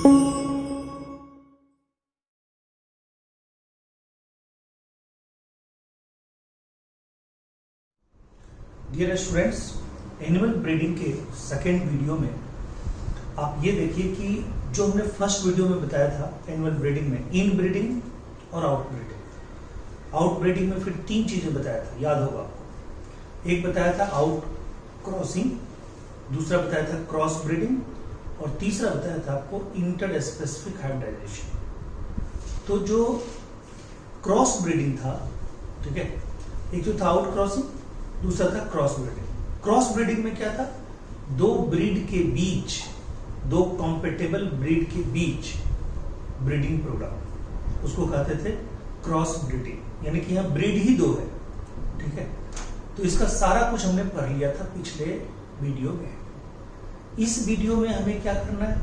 Dear students, animal breeding के second video में आप ये देखिए कि जो हमने फर्स्ट वीडियो में बताया था एनिमल ब्रीडिंग में, इन ब्रीडिंग और आउट ब्रीडिंग। आउट ब्रीडिंग में फिर तीन चीजें बताया था, याद होगा आपको। एक बताया था आउट क्रॉसिंग, दूसरा बताया था क्रॉस ब्रीडिंग और तीसरा बताया था आपको इंटर स्पेसिफिक हाइब्रिडाइजेशन। तो जो क्रॉस ब्रीडिंग था, ठीक है, एक जो था आउट क्रॉसिंग, दूसरा था क्रॉस ब्रीडिंग। क्रॉस ब्रीडिंग में क्या था, दो ब्रीड के बीच, दो कॉम्पेटेबल ब्रीड के बीच ब्रीडिंग प्रोग्राम, उसको कहते थे क्रॉस ब्रीडिंग, यानी कि यहां ब्रीड ही दो है, ठीक है। तो इसका सारा कुछ हमने पढ़ लिया था पिछले वीडियो में। इस वीडियो में हमें क्या करना है,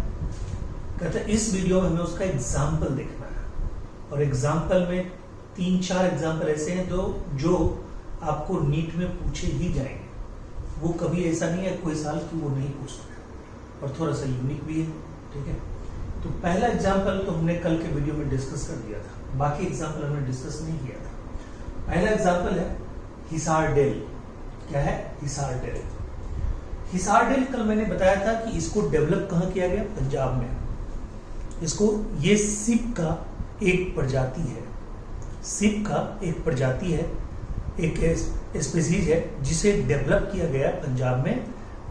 कहते हैं इस वीडियो में हमें उसका एग्जाम्पल देखना है। और एग्जाम्पल में 3-4 एग्जाम्पल ऐसे हैं जो आपको नीट में पूछे ही जाएंगे। वो कभी ऐसा नहीं है कोई साल की वो नहीं पूछते, और थोड़ा सा यूनिक भी है, ठीक है। तो पहला एग्जाम्पल तो हमने कल के वीडियो में डिस्कस कर दिया था, बाकी एग्जाम्पल हमने डिस्कस नहीं किया था। पहला एग्जाम्पल है हिसार डेल। क्या है? हिसार डेल। हिसार डेल कल मैंने बताया था कि इसको डेवलप कहाँ किया गया? पंजाब में। इसको, ये सिप का एक प्रजाति है, सिप का एक प्रजाति है, एक स्पीसीज है जिसे डेवलप किया गया पंजाब में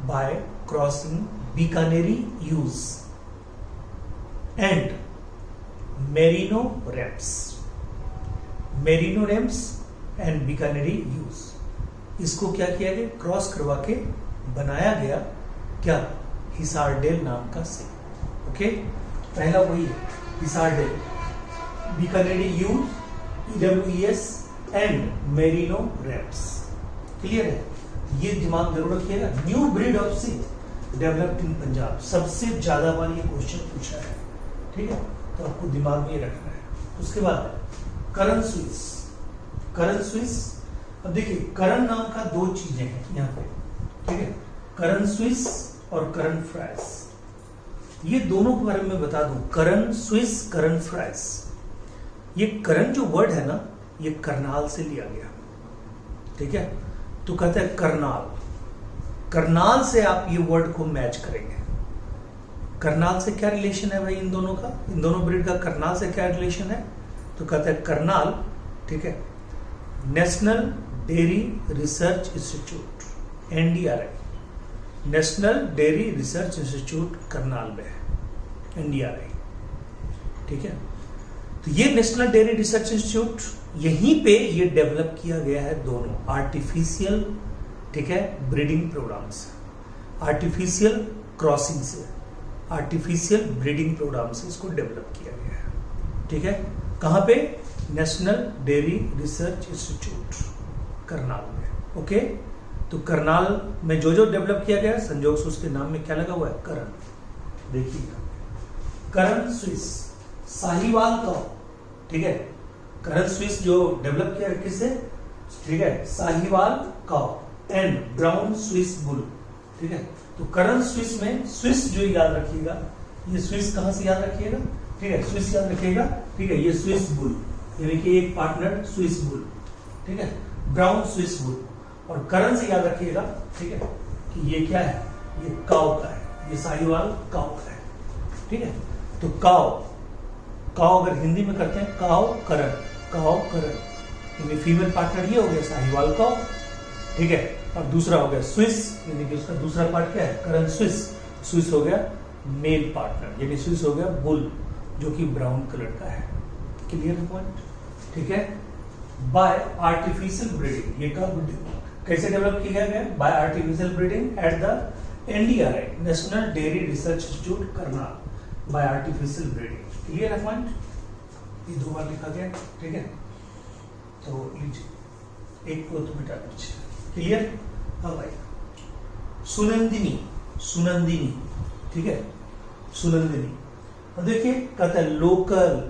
by crossing Bikaneri ewes and merino rams. Merino rams and Bikaneri ewes, इसको क्या किया गया? क्रॉस करवा के बनाया गया, क्या? हिसार डेल नाम का सिप। ओके, पहला वही है Hisardale, Bikaneri ewes, EWES and merino rams. Clear है? ये दिमाग जरूर रखिएगा। New breed of sheep developed in Punjab, सबसे ज्यादा बार ये क्वेश्चन पूछा है, ठीक है, तो आपको दिमाग में ये रखना है। उसके बाद करण स्विस। करण स्विस, अब देखिए करण नाम का दो चीजें हैं यहाँ पे, ठीक है, करण स्विस और करण फ्राइस। ये दोनों के बारे में बता दूं, करण स्विस, करण फ्राइस। ये करण जो वर्ड है ना, ये करनाल से लिया गया, ठीक है। तो कहते हैं करनाल, करनाल से आप ये वर्ड को मैच करेंगे। करनाल से क्या रिलेशन है भाई इन दोनों का? इन दोनों ब्रीड का करनाल से क्या रिलेशन है? तो कहते हैं करनाल, ठीक है, national dairy research institute, NDRI, national dairy research institute Karnal में है, NDRI, ठीक है। तो ये नेशनल डेयरी रिसर्च इंस्टीट्यूट, यहीं पे ये डेवलप किया गया है दोनों आर्टिफिशियल, ठीक है, ब्रीडिंग प्रोग्राम से, आर्टिफिशियल क्रॉसिंग से, आर्टिफिशियल ब्रीडिंग प्रोग्राम से इसको डेवलप किया गया है, ठीक है। कहां पे? National dairy research institute Karnal में। ओके, तो करनाल में जो डेवलप किया गया, संजोग से उसके नाम में क्या लगा हुआ है? करण। देखिएगा, करण स्विस, साहिवाल का, ठीक है, करण स्विस जो डेवलप किया किससे? ठीक है, Sahiwal cow and brown Swiss bull, ठीक है। तो करण स्विस में, स्विस जो याद रखिएगा, ये स्विस कहां से याद रखिएगा? ठीक है, स्विस याद रखिएगा, ठीक है, ये स्विस बुल, यानी कि एक पार्टनर स्विस बुल, ठीक है, ब्राउन स्विस बुल। और करण से याद रखिएगा, ठीक है, कि ये क्या है? ये काउ का है, ये साहिवाल काउ का है, ठीक है। तो काउ, काउ अगर हिंदी में करते हैं काउ करण, काउ करण, यानी फीमेल पार्टनर ये हो गया साहिवाल काउ, ठीक है। और दूसरा हो गया स्विस, यानी कि उसका दूसरा पार्ट क्या है? करण स्विस। स्विस हो गया मेल पार्टनर, यानी स्विस हो गया बुल, जो कि ब्राउन कलर का है। क्लियर पॉइंट, ठीक है। बाय आर्टिफिशियल ब्रीडिंग, ये कैसे डेवलप किया गया? Bye artificial breeding at the NDRI, national dairy research institute Karnal, bye artificial breeding. Clear है पॉइंट? ये 2 बार लिखा गया, ठीक है। तो लीजिए, एक को तो मिटा दीजिए। क्लियर? हाँ भाई, सुनंदिनी, सुनंदिनी, ठीक है, सुनंदिनी। और देखिए कहता है लोकल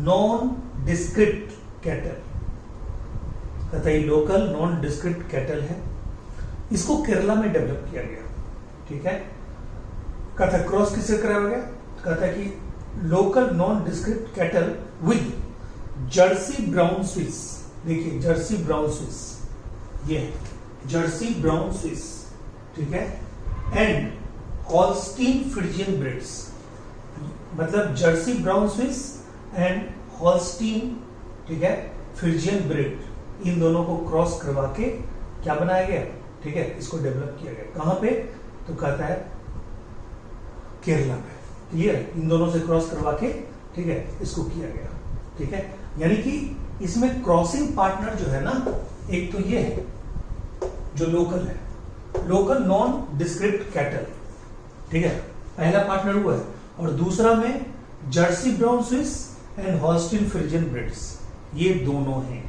नॉन डिस्क्रिप्ट कैटल, कहता है लोकल नॉन डिस्क्रिप्ट कैटल है, इसको केरला में डेवलप किया गया, ठीक है। कहता क्रॉस किससे कराया गया? कहता है कि local non describe cattle with Jersey Brown Swiss, देखिए जर्सी ब्राउन स्विस, ये है जर्सी ब्राउन स्विस, ठीक है, एंड हॉल्स्टीन फ्रिजियन ब्रीड्स, मतलब Jersey Brown Swiss and Holstein, ठीक है, फ्रिजियन ब्रीड, इन दोनों को क्रॉस करवा के क्या बनाया गया, ठीक है, इसको डेवलप किया गया। कहां पे, तो कहता है केरला में, क्लियर, इन दोनों से क्रॉस करवा के, ठीक है, इसको किया गया, ठीक है। यानी कि इसमें क्रॉसिंग पार्टनर जो है ना, एक तो ये है जो लोकल है, लोकल नॉन डिस्क्रिप्ट कैटल, ठीक है, पहला पार्टनर हुआ है, और दूसरा में Jersey Brown Swiss and Holstein Friesian breeds, ये दोनों हैं,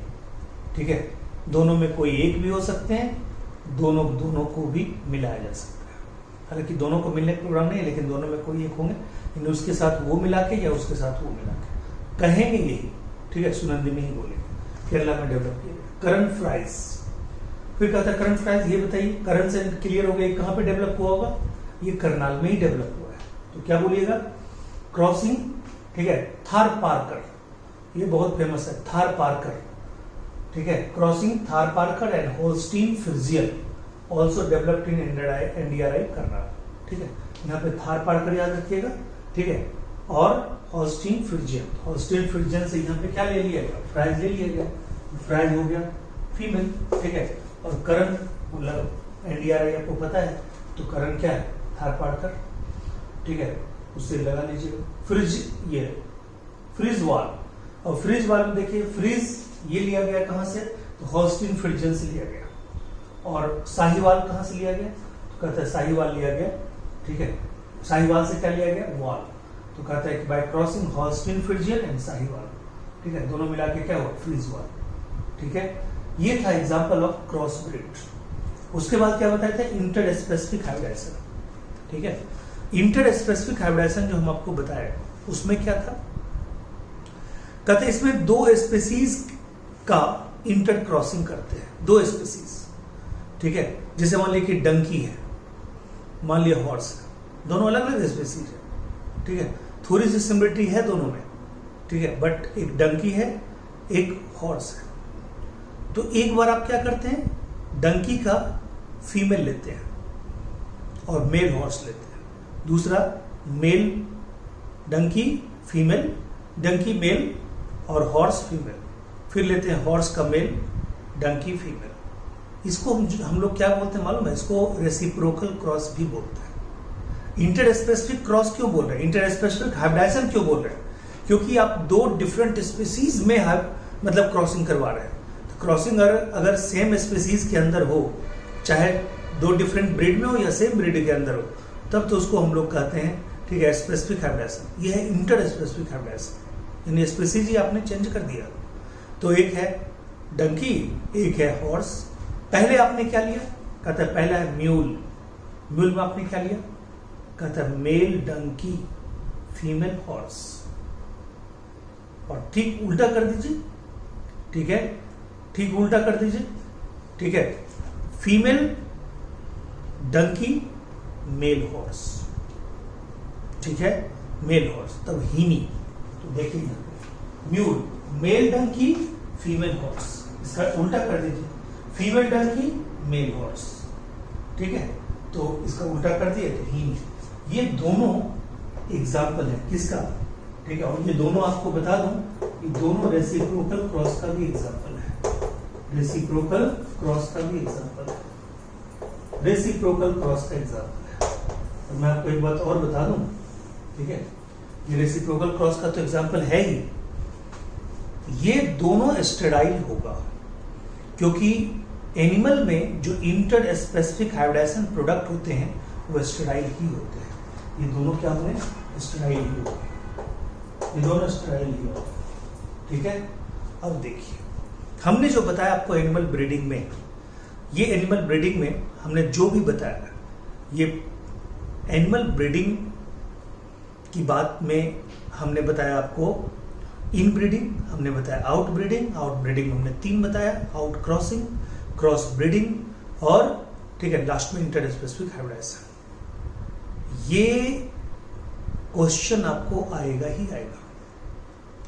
ठीक है। दोनों में कोई एक भी हो सकते हैं, दोनों को भी मिलाया जा सकता है। हालांकि दोनों को मिलने का प्रोग्राम नहीं है, लेकिन दोनों में कोई एक होंगे, यानी उसके साथ वो मिला के या उसके साथ वो मिला के कहेंगे यही, ठीक है, सुनंदी में ही बोलेंगे। केरला में डेवलप किया गया। करंट फ्राइज, फिर कहता है करंट फ्राइज, ये बताइए, करंट से क्लियर हो गया कहां पे डेवलप हुआ होगा, ये करनाल में ही डेवलप हुआ है। तो क्या बोलिएगा, क्रॉसिंग, ठीक है, थार पारकर, ये बहुत फेमस है, थार पारकर, ठीक है, crossing Tharparkar and Holstein Friesian also developed in NDRI Karnal, ठीक है, यहाँ पे थार पारकर याद रखिएगा, ठीक है, और होल्स्टीन फ्रिजियन से यहाँ पे क्या ले लिया गया, फ्राइज ले लिया गया, फ्राइज हो गया फीमेल, ठीक है, और करण मतलब एनडीआरआई आपको पता है, तो करण क्या है, थार पारकर, ठीक है, उससे लगा लीजिएगा। फ्रिज, ये फ्रीज वाल, और फ्रीज वाल में देखिए फ्रीज ये लिया गया कहां से, तो हॉल्स्टीन फ्रिजियन से लिया गया, और साहीवाल कहां से लिया गया, तो कहता है साहीवाल लिया गया, ठीक है, साहीवाल से क्या लिया गया, वाल, तो कहता है कि by crossing Holstein Friesian and Sahiwal, ठीक है, दोनों मिला के क्या हुआ, फ्रीज वाल, ठीक है। ये था एग्जांपल ऑफ क्रॉस ब्रीड। उसके बाद क्या बताया था, इंटर स्पेसिफिक हाइब्रिडाइजेशन, ठीक है। इंटर स्पेसिफिक हाइब्रिडाइजेशन जो हम आपको बताया उसमें क्या था, कहते हैं इसमें दो स्पीसीज का इंटर क्रॉसिंग करते हैं, दो स्पीसीज, ठीक है, जैसे मान लिया कि डंकी है, मान लिया हॉर्स है, दोनों अलग अलग स्पीसीज है, ठीक है, थोड़ी सी सिमिलरिटी है दोनों में, ठीक है, बट एक डंकी है एक हॉर्स है। तो एक बार आप क्या करते हैं, डंकी का फीमेल लेते हैं और मेल हॉर्स लेते हैं, दूसरा male donkey female, donkey male और हॉर्स फीमेल, फिर लेते हैं हॉर्स का मेल डंकी फीमेल। इसको हम लोग क्या बोलते हैं मालूम है, इसको रेसिप्रोकल क्रॉस भी बोलते हैं। इंटर स्पेसिफिक क्रॉस क्यों बोल रहे हैं, इंटर स्पेसिफिक हाइब्रिडाइजेशन क्यों बोल रहे हैं, क्योंकि आप दो डिफरेंट स्पीसीज में मतलब क्रॉसिंग करवा रहे हैं। तो क्रॉसिंग अगर सेम स्पीसीज के अंदर हो, चाहे दो डिफरेंट ब्रीड में हो या सेम ब्रीड के अंदर हो, तब तो उसको हम लोग कहते हैं, ठीक है, स्पेसिफिक हाइब्रिडाइजेशन। ये है इंटर स्पेसिफिक हाइब्रिडाइजेशन, यानी स्पीसीज ही आपने चेंज कर दिया। तो एक है डंकी, एक है हॉर्स। पहले आपने क्या लिया, कहता है पहला है म्यूल, म्यूल में आपने क्या लिया, कहता है मेल डंकी फीमेल हॉर्स, और ठीक उल्टा कर दीजिए, ठीक है, ठीक उल्टा कर दीजिए, ठीक है, फीमेल डंकी मेल हॉर्स, ठीक है, मेल हॉर्स, तब हीनी। तो देखिए यहां पे mule male donkey female horse, इसका उल्टा कर दीजिए, फीमेल डंकी मेल हॉर्स, ठीक है, तो इसका उल्टा कर दिए तो हीनी। ये दोनों एग्जाम्पल है किसका, ठीक है, और ये दोनों आपको बता दूं, ये दोनों रेसिप्रोकल क्रॉस का भी एग्जाम्पल है, रेसिप्रोकल क्रॉस का भी एग्जाम्पल है, रेसिप्रोकल क्रॉस का एग्जाम्पल है। और मैं आपको एक बात और बता दूं, ठीक है, ये रेसिप्रोकल क्रॉस का तो एग्जाम्पल है ही, ये दोनों स्टेराइल होगा, क्योंकि एनिमल में जो इंटर स्पेसिफिक हाइब्रिडाइजेशन प्रोडक्ट होते हैं वो स्टेराइल ही होते हैं। ये दोनों क्या हुए, स्टेराइल ही होते, ये दोनों स्टेराइल ही होते, ठीक है। अब देखिए हमने जो बताया आपको एनिमल ब्रीडिंग में, ये एनिमल ब्रीडिंग में हमने जो भी बताया, ये एनिमल ब्रीडिंग की बात में हमने बताया आपको इन ब्रीडिंग, हमने बताया आउट ब्रीडिंग, आउट ब्रीडिंग हमने 3 बताया, आउट क्रॉसिंग, क्रॉस ब्रीडिंग और, ठीक है, लास्ट में इंटर स्पेसिफिक हाइब्रिडाइजेशन। ये क्वेश्चन आपको आएगा ही आएगा,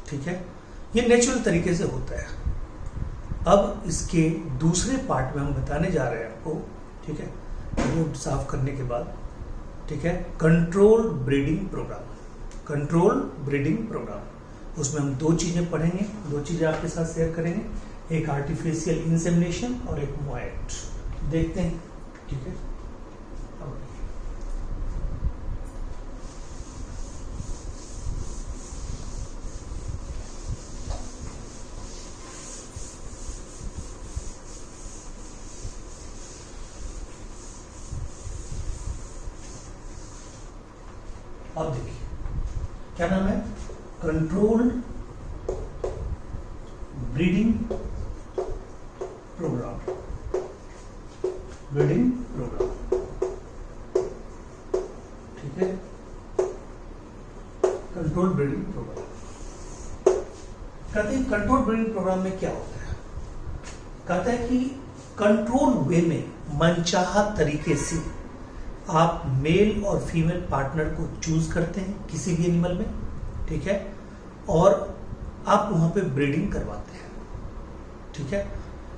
ठीक है। ये नेचुरल तरीके से होता है। अब इसके दूसरे पार्ट में हम बताने जा रहे हैं आपको, ठीक है, रूट साफ करने के बाद, ठीक है, control breeding programme. Control breeding programme, उसमें हम दो चीजें पढ़ेंगे, दो चीजें आपके साथ शेयर करेंगे, एक आर्टिफिशियल इंसेमिनेशन और एक मोएट। देखते हैं, ठीक है। अब देखिए क्या नाम है, controlled breeding programme. Breeding programme, ठीक है, कंट्रोल ब्रीडिंग प्रोग्राम। कहते हैं कंट्रोल ब्रीडिंग प्रोग्राम में क्या होता है, कहता है कि कंट्रोल वे में मनचाहा तरीके से आप मेल और फीमेल पार्टनर को चूज करते हैं किसी भी एनिमल में, ठीक है, और आप वहां पे ब्रीडिंग करवाते हैं, ठीक है,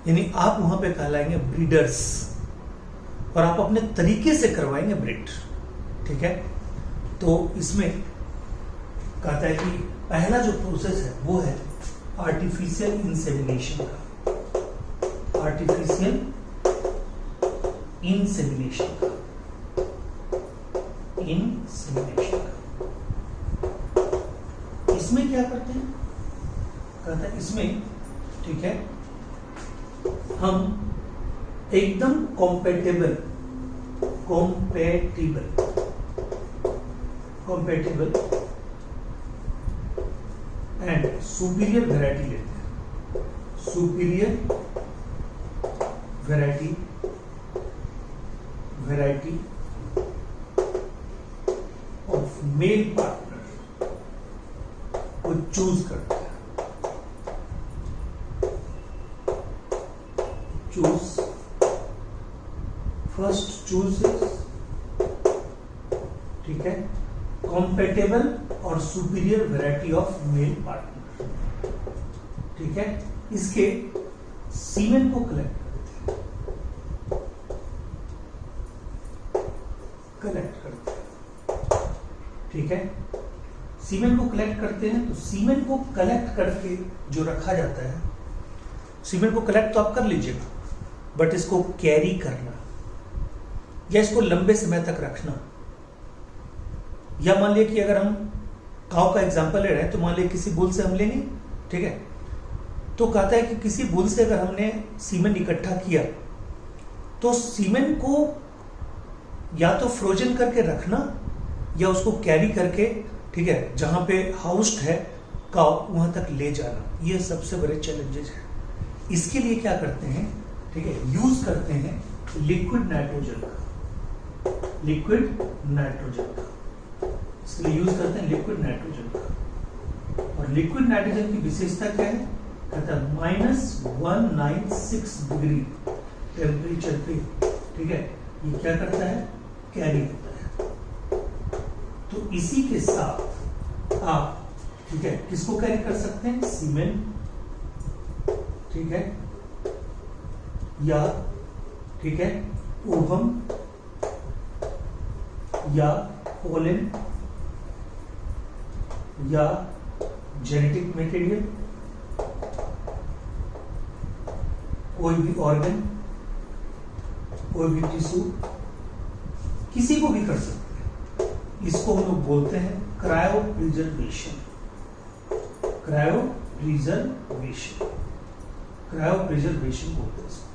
यानी आप वहां पे कहलाएंगे ब्रीडर्स, और आप अपने तरीके से करवाएंगे ब्रीड, ठीक है। तो इसमें कहता है कि पहला जो प्रोसेस है वो है आर्टिफिशियल इंसेमिनेशन का। आर्टिफिशियल इंसेमिनेशन का, इंसेमिनेशन का। इसमें क्या करते हैं, कहता है इसमें, ठीक है, हम एकदम कॉम्पेटेबल एंड सुपीरियर वैरायटी लेते हैं। Superior variety of male partner को चूज करते हैं। फर्स्ट चूज, ठीक है, कॉम्पेटेबल और superior variety of male partner, ठीक है। इसके सीमेन को कलेक्ट करते हैं, ठीक है। सीमेन को कलेक्ट करते हैं, तो सीमेन को कलेक्ट करके जो रखा जाता है, सीमेन को कलेक्ट तो आप कर लीजिएगा, बट इसको कैरी करना या इसको लंबे समय तक रखना, या मान लिया कि अगर हम काऊ का एग्जांपल ले रहे हैं, तो मान लिया किसी बुल से हम लेंगे, ठीक है, तो कहता है कि किसी बुल से अगर हमने सीमेन इकट्ठा किया, तो सीमेन को या तो फ्रोजन करके रखना या उसको कैरी करके, ठीक है, जहां पे हाउस्ड है काऊ वहां तक ले जाना। ये सबसे बड़े चैलेंजेस है। इसके लिए क्या करते हैं, ठीक है, यूज करते हैं लिक्विड नाइट्रोजन का। लिक्विड नाइट्रोजन का, इसके लिए यूज करते हैं लिक्विड नाइट्रोजन का। और लिक्विड नाइट्रोजन की विशेषता क्या है, कहता है -196 डिग्री टेम्परेचर पे, ठीक है, ये क्या करता है, कैरी होता है। तो इसी के साथ आप, ठीक है, किसको कैरी कर सकते हैं, सीमेन, ठीक है, या, ठीक है, ओवम या पोलन या जेनेटिक मटेरियल, कोई भी ऑर्गन, कोई भी टिश्यू, किसी को भी कर सकते हैं। इसको हम लोग बोलते हैं cryo preservation. Cryo preservation, cryo preservation बोलते हैं इसको,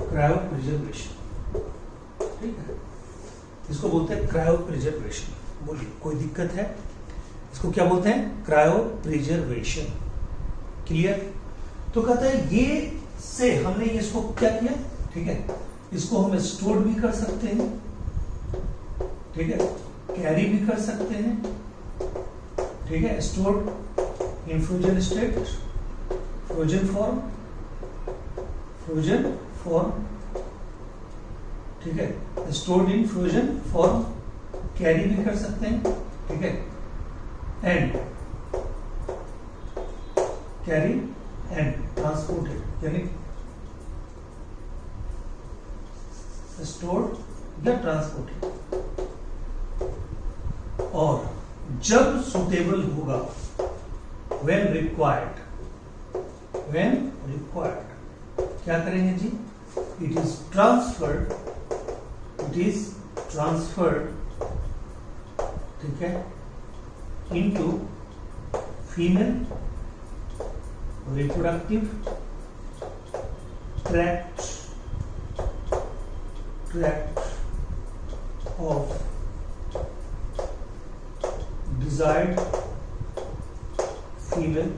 क्रायो प्रिजर्वेशन, ठीक है, इसको बोलते हैं क्रायो प्रिजर्वेशन। बोलिए कोई दिक्कत है, इसको क्या बोलते हैं, क्रायो प्रिजर्वेशन। क्लियर। तो कहता है ये से हमने इसको क्या किया, ठीक है, इसको हम स्टोर भी कर सकते हैं, ठीक है, कैरी भी कर सकते हैं, ठीक है, store in frozen state, frozen form, ठीक है, stored in frozen form, carry भी कर सकते हैं, ठीक है, एंड कैरी एंड ट्रांसपोर्टेड यानी स्टोर्ड या ट्रांसपोर्टेड, और जब सुटेबल होगा व्हेन रिक्वायर्ड क्या करेंगे जी, इट इज ट्रांसफर्ड, ठीक है, into female reproductive tract of desired female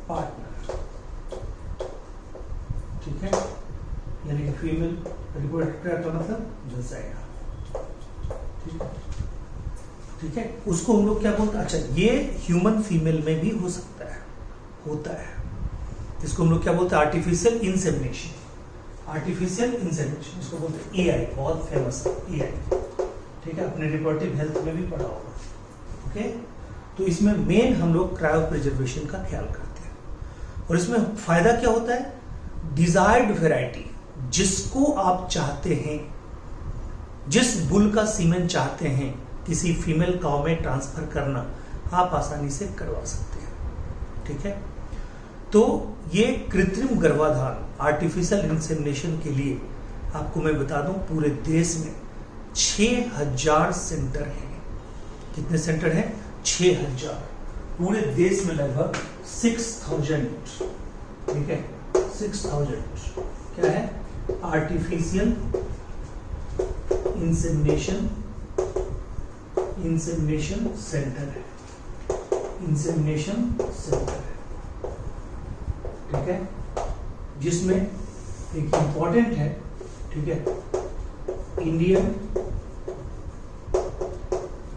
partner, ठीक है, यानी कि फीमेल रिप्रोडक्टिव ट्रैक्ट का मतलब डिजायर, ठीक है, उसको हम लोग क्या बोलते हैं, अच्छा ये ह्यूमन फीमेल में भी हो सकता है, होता है, इसको हम लोग क्या बोलते हैं, आर्टिफिशियल इंसेमिनेशन, इसको बोलते हैं एआई, बहुत फेमस है एआई, ठीक है, अपने रिप्रोडक्टिव हेल्थ में भी पढ़ा होगा, ओके। तो इसमें मेन हम लोग क्रायो प्रिजर्वेशन का ख्याल करते हैं, और इसमें फायदा क्या होता है, डिजायर्ड वेराइटी, जिसको आप चाहते हैं, जिस बुल का सीमेन चाहते हैं किसी फीमेल काउ में ट्रांसफर करना, आप आसानी से करवा सकते हैं, ठीक है। तो ये कृत्रिम गर्भाधान, आर्टिफिशियल इंसेमिनेशन के लिए आपको मैं बता दूं, पूरे देश में 6000 सेंटर हैं। कितने सेंटर हैं? 6000। पूरे देश में लगभग 6000, ठीक है, 6000 क्या है, आर्टिफिशियल इंसेमिनेशन सेंटर है, ठीक है, जिसमें एक इंपॉर्टेंट है, ठीक है, Indian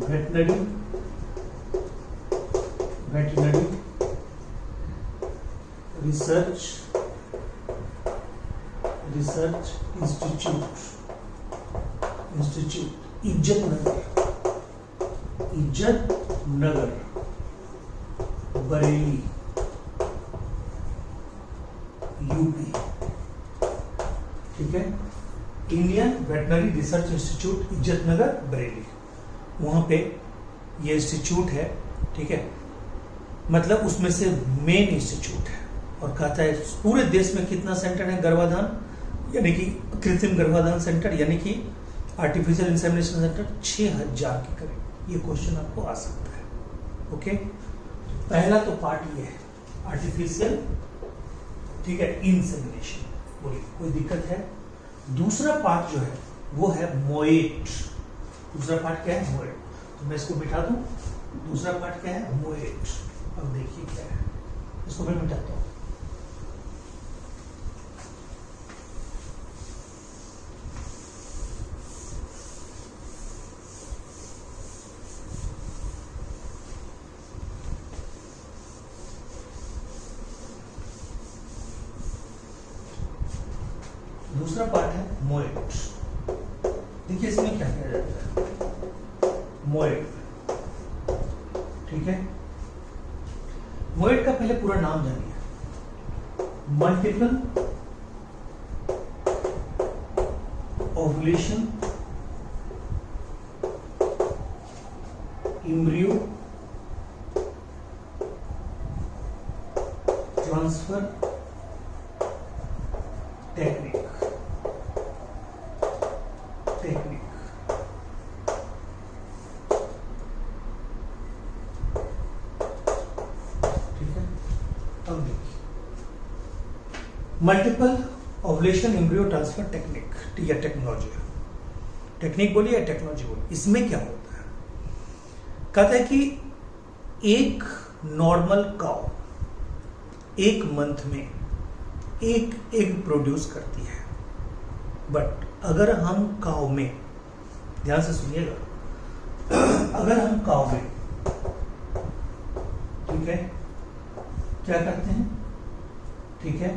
veterinary research institute Izzatnagar Bareilly UP, ठीक है, Indian veterinary research institute Izzatnagar Bareilly, वहां पे ये इंस्टीट्यूट है, ठीक है, मतलब उसमें से मेन इंस्टीट्यूट है, और कहता है पूरे देश में कितना सेंटर है गर्भाधान, यानी कि कृत्रिम गर्भाधान सेंटर, यानी कि आर्टिफिशियल इंसेमिनेशन सेंटर 6000 के करीब। ये क्वेश्चन आपको आ सकता है, ओके। पहला तो पार्ट ये है आर्टिफिशियल, ठीक है, इंसेमिनेशन, बोलिए कोई दिक्कत है? दूसरा पार्ट जो है वो है मोएट। दूसरा पार्ट क्या है? मोएट। तो मैं इसको मिटा दूं, दूसरा पार्ट क्या है? मोएट। अब देखिए क्या है, इसको मैं मिटाता हूं। दूसरा पार्ट है मोएट। देखिए इसमें क्या किया जाता है, मोएट, ठीक है। मोएट का पहले पूरा नाम जानिए, multiple ovulation embryo transfer technique, ठीक है। अब देखिए multiple ovulation embryo transfer technique या टेक्नोलॉजी, टेक्निक बोलिए या टेक्नोलॉजी बोलिए, इसमें क्या होता है? कहता है कि एक नॉर्मल काउ एक मंथ में एक एग प्रोड्यूस करती है, बट अगर हम काउ में, ध्यान से सुनिएगा, अगर हम काउ में, ठीक है, क्या करते हैं, ठीक है,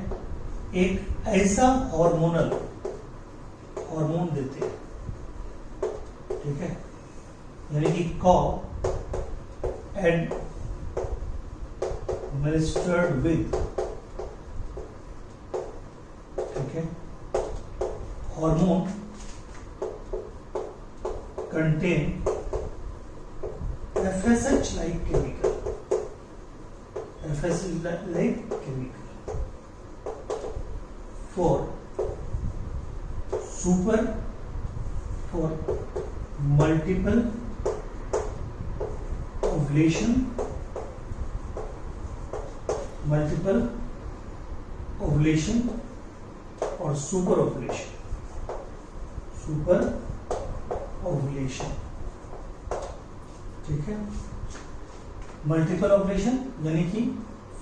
एक ऐसा हार्मोन देते हैं ठीक है, यानी कि कॉ administered with, ठीक है, hormone contain FSH like chemical, FSH like chemical for multiple ovulation, और सुपर ओवुलेशन, ठीक है। मल्टीपल ओवुलेशन यानी कि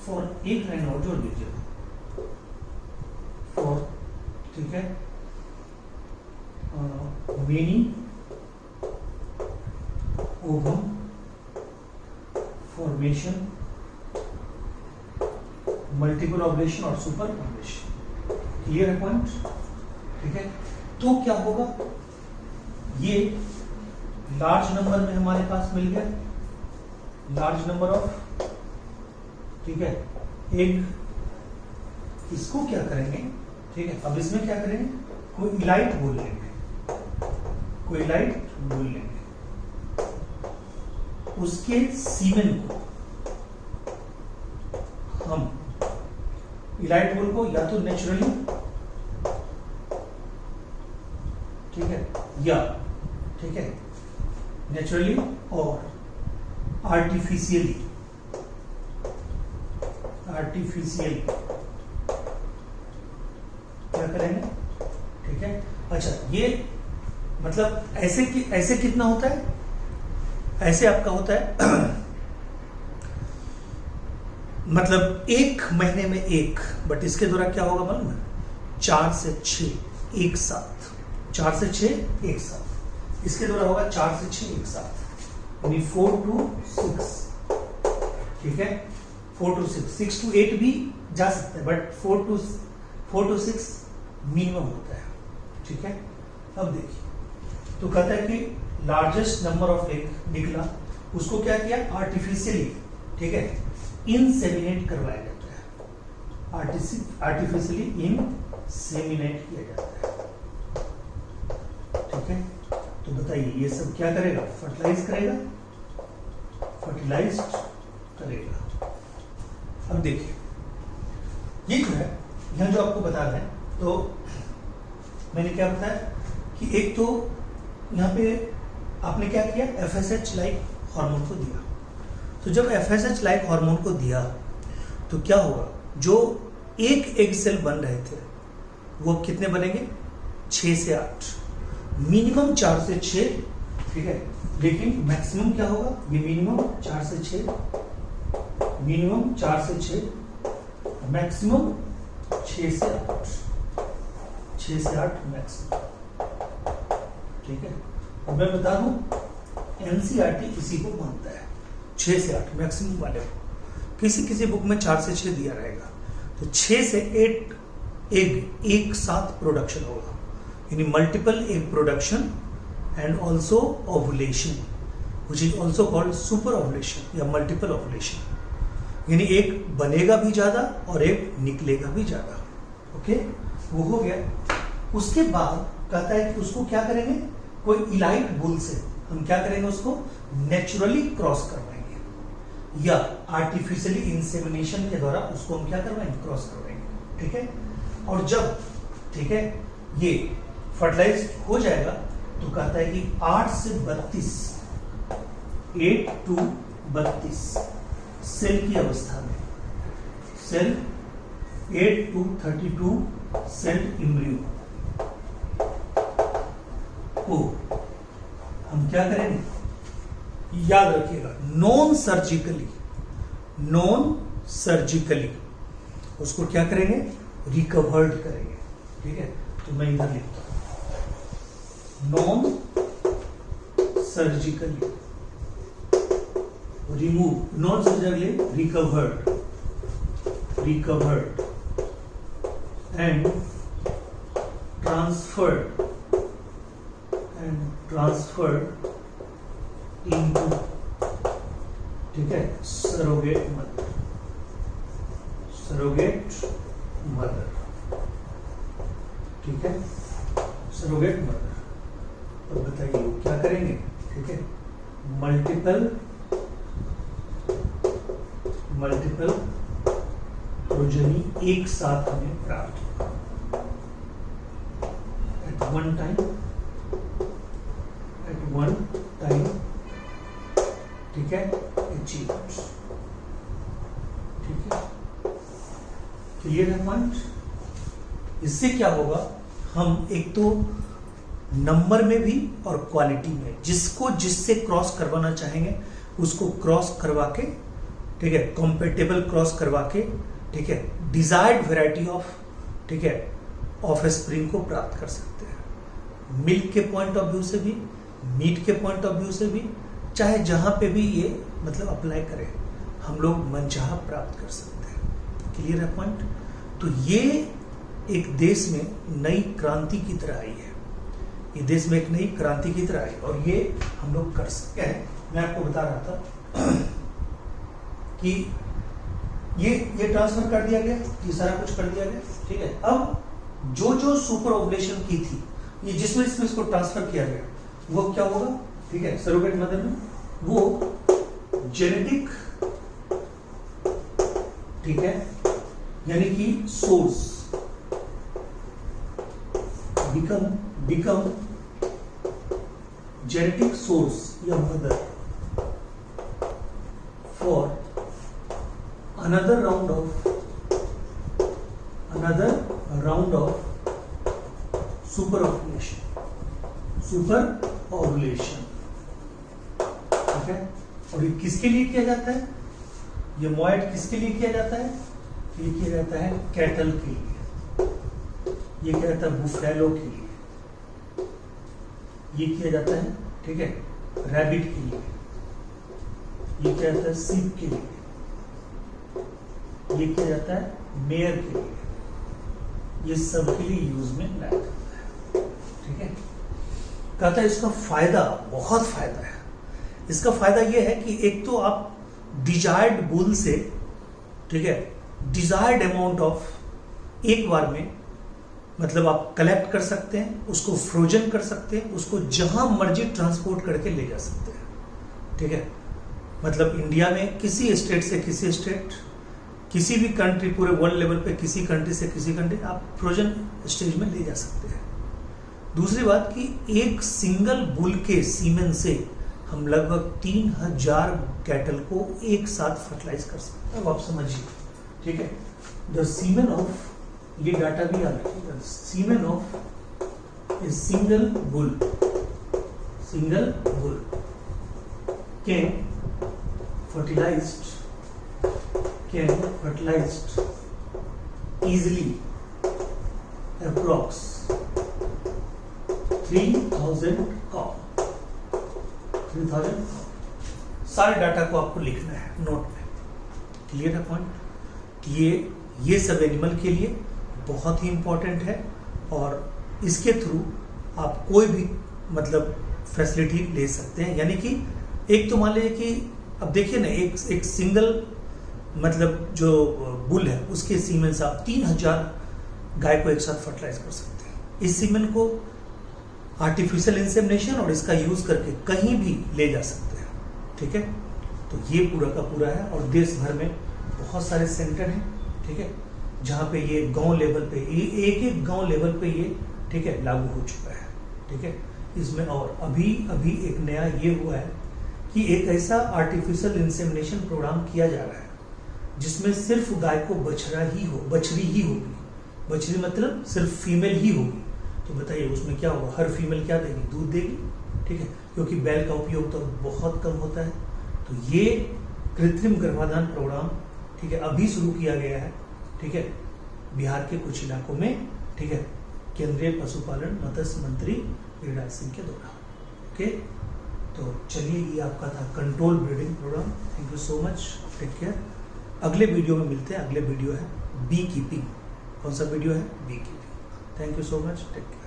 फॉर, एक लाइन और जोड़ दीजिए, फॉर, ठीक है, many ovum formation, multiple ovulation और सुपर ओवुलेशन। क्लियर है पॉइंट, ठीक है। तो क्या होगा, ये लार्ज नंबर में हमारे पास मिल गया, लार्ज नंबर ऑफ, ठीक है, एग। इसको क्या करेंगे, ठीक है, अब इसमें क्या करेंगे, कोई इलाइट बोल लेंगे, उसके सीमेन को हम इलाइट बोल को या तो नेचुरली, ठीक है, या, ठीक है, नेचुरली और आर्टिफिशियली क्या करेंगे, ठीक है। अच्छा, ये मतलब ऐसे कितना होता है, ऐसे आपका होता है मतलब 1 महीने में एक, बट इसके द्वारा क्या होगा मालूम है, 4 से 6 एक साथ, 4 से 6 एक साथ, इसके द्वारा होगा 4 से 6 एक साथ, यानी 4 to 6, ठीक है, 4 to 6, 6 to 8 भी जा सकते हैं, बट 4 to 6 मिनिमम होता है, ठीक है। अब देखिए, तो कहता है कि लार्जेस्ट नंबर ऑफ एग निकला, उसको क्या किया, आर्टिफिशियली, ठीक है, इनसेमिनेट करवाया जाता है, आर्टिफिशियली इनसेमिनेट किया जाता है, ठीक है। तो बताइए ये सब क्या करेगा, फर्टिलाइज करेगा। अब देखिए, ये जो है, यहाँ जो आपको बता रहे हैं, तो मैंने क्या बताया कि एक तो यहाँ पे आपने क्या किया, FSH लाइक हार्मोन को दिया। तो जब FSH लाइक हार्मोन को दिया तो क्या होगा, जो एक एग सेल बन रहे थे वो कितने बनेंगे, 6 से 8, मिनिमम 4 से 6, ठीक है, लेकिन मैक्सिमम क्या होगा, ये मिनिमम 4 से 6, मैक्सिमम 6 से 8 मैक्सिमम, ठीक है। अब मैं बता दूं, NCERT इसी को मानता है, 6 से 8 मैक्सिमम वाले को, किसी बुक में 4 से 6 दिया रहेगा, तो 6 से 8 एग एक साथ प्रोडक्शन होगा, यानी multiple egg production and also ovulation, which is also called super ovulation या मल्टीपल ओवुलेशन, यानी एक बनेगा भी ज्यादा और एक निकलेगा भी ज्यादा, ओके, वो हो गया। उसके बाद कहता है कि उसको क्या करेंगे, कोई इलाइट बुल से हम क्या करेंगे, उसको नेचुरली क्रॉस करवाएंगे या आर्टिफिशियली इंसेमिनेशन के द्वारा उसको हम क्या करवाएंगे, क्रॉस करवाएंगे, ठीक है। और जब, ठीक है, ये फर्टिलाइज हो जाएगा तो कहता है कि 8 से 32 सेल की अवस्था में, सेल 8 to 32 सेल इम्ब्रियो को हम क्या करेंगे, याद रखिएगा, नॉन सर्जिकली उसको क्या करेंगे, रिकवर्ड करेंगे, ठीक है। तो मैं इधर लिखता हूं, non surgically remove, non surgically recovered and and transferred into, ठीक है, सरोगेट मदर, सरोगेट मदर, ठीक है, सरोगेट मदर। और बताइए वो क्या करेंगे, ठीक है, मल्टीपल प्रोजेनी एक साथ हमें प्राप्त एट वन टाइम, ठीक है, अचीव्ड, ठीक है, क्लियर है पॉइंट। इससे क्या होगा, हम एक तो नंबर में भी और क्वालिटी में जिसको जिससे क्रॉस करवाना चाहेंगे उसको क्रॉस करवा के, ठीक है, कंपेटेबल क्रॉस करवा के, ठीक है, डिजायर्ड वैरायटी ऑफ, ठीक है, ऑफ स्प्रिंग को प्राप्त कर सकते हैं। मिल्क के पॉइंट ऑफ व्यू से भी, मीट के पॉइंट ऑफ व्यू से भी, चाहे जहां पे भी ये मतलब अप्लाई करें, हम लोग मनचाहा प्राप्त कर सकते हैं। क्लियर है पॉइंट। तो ये एक देश में नई क्रांति की तरह आई है, ये देश में एक नई क्रांति की तरह आई और ये हम लोग कर सकते हैं। मैं आपको बता रहा था कि ये ट्रांसफर कर दिया गया, ये सारा कुछ कर दिया गया, ठीक है। अब जो सुपर ओवुलेशन की थी, ये जिसमें इसको ट्रांसफर किया गया, वो क्या होगा, ठीक है, सरोगेट मदर में वो जेनेटिक, ठीक है, यानी कि सोर्स बिकम जेनेटिक सोर्स या mother for another round of super ovulation, ठीक है। और ये किसके लिए किया जाता है, ये मोएड किसके लिए किया जाता है, ये किया जाता है कैटल के लिए, ये किया जाता है बुफेलो के लिए, ये किया जाता है, ठीक है, रैबिट के लिए, ये किया जाता है सीप के लिए, ये किया जाता है मेयर के लिए, ये सब के लिए यूज में लाया जाता है, ठीक है। कहता है इसका फायदा, बहुत फायदा है। इसका फायदा ये है कि एक तो आप डिजायर्ड बुल से, ठीक है, डिजायर्ड अमाउंट ऑफ एक बार में मतलब आप कलेक्ट कर सकते हैं, उसको फ्रोजन कर सकते हैं, उसको जहां मर्जी ट्रांसपोर्ट करके ले जा सकते हैं, ठीक है। मतलब इंडिया में किसी स्टेट से किसी स्टेट, किसी भी कंट्री, पूरे वर्ल्ड लेवल पे किसी कंट्री से किसी कंट्री आप फ्रोजन स्टेज में ले जा सकते हैं। दूसरी बात कि एक सिंगल बुल के सीमेन से हम लगभग 3000 कैटल को एक साथ फर्टिलाइज कर सकते हैं। अब आप समझिए, ठीक है, द सीमेन ऑफ, ये डाटा भी याद रखिएगा, semen of a single bull can fertilized easily approx 3000 cow। सारे डाटा को आपको लिखना है नोट में। क्लियर है पॉइंट। ये सब एनिमल के लिए बहुत ही इंपॉर्टेंट है और इसके थ्रू आप कोई भी मतलब फैसिलिटी ले सकते हैं। यानी कि एक तो मान लीजिए कि अब देखिए ना, एक सिंगल मतलब जो बुल है उसके सीमेन से आप 3000 गाय को एक साथ फर्टिलाइज कर सकते हैं। इस सीमेन को आर्टिफिशियल इंसेमिनेशन और इसका यूज करके कहीं भी ले जा सकते हैं, ठीक है। तो ये पूरा का पूरा है और देश भर में बहुत सारे सेंटर हैं, ठीक है, जहाँ पे ये गांव लेवल पे, एक गांव लेवल पे ये, ठीक है, लागू हो चुका है, ठीक है। इसमें और अभी एक नया ये हुआ है कि एक ऐसा आर्टिफिशियल इंसेमिनेशन प्रोग्राम किया जा रहा है जिसमें सिर्फ गाय को बछरी ही होगी। बछरी मतलब सिर्फ फीमेल ही होगी। तो बताइए उसमें क्या होगा, हर फीमेल क्या देगी, दूध देगी, ठीक है, क्योंकि बैल का उपयोग तो बहुत कम होता है। तो ये कृत्रिम गर्भाधान प्रोग्राम, ठीक है, अभी शुरू किया गया है, ठीक है, बिहार के कुछ इलाकों में, ठीक है, केंद्रीय पशुपालन मत्स्य मंत्री गिरिराज सिंह के द्वारा। ओके, तो चलिए ये आपका था control breeding programme. Thank you so much, take care. अगले वीडियो में मिलते हैं। अगले वीडियो है बी कीपिंग। कौन सा वीडियो है? Bee keeping. Thank you so much, take care.